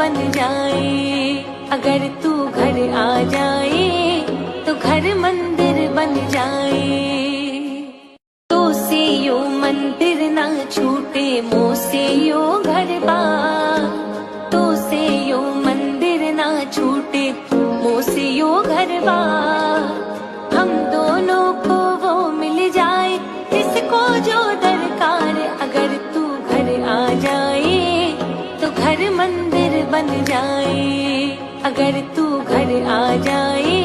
बन जाए। अगर तू घर आ जाए तो घर मंदिर बन जाए। तो से यो मंदिर ना छूटे, मुँह से यो घर बार। तो से यो मंदिर ना छूटे, मुँह से यो घर बार। हम दोनों को वो मिल जाए जिसको जो दरकार। अगर तू घर आ जाए तो घर मंदिर बन जाए। अगर तू घर आ जाए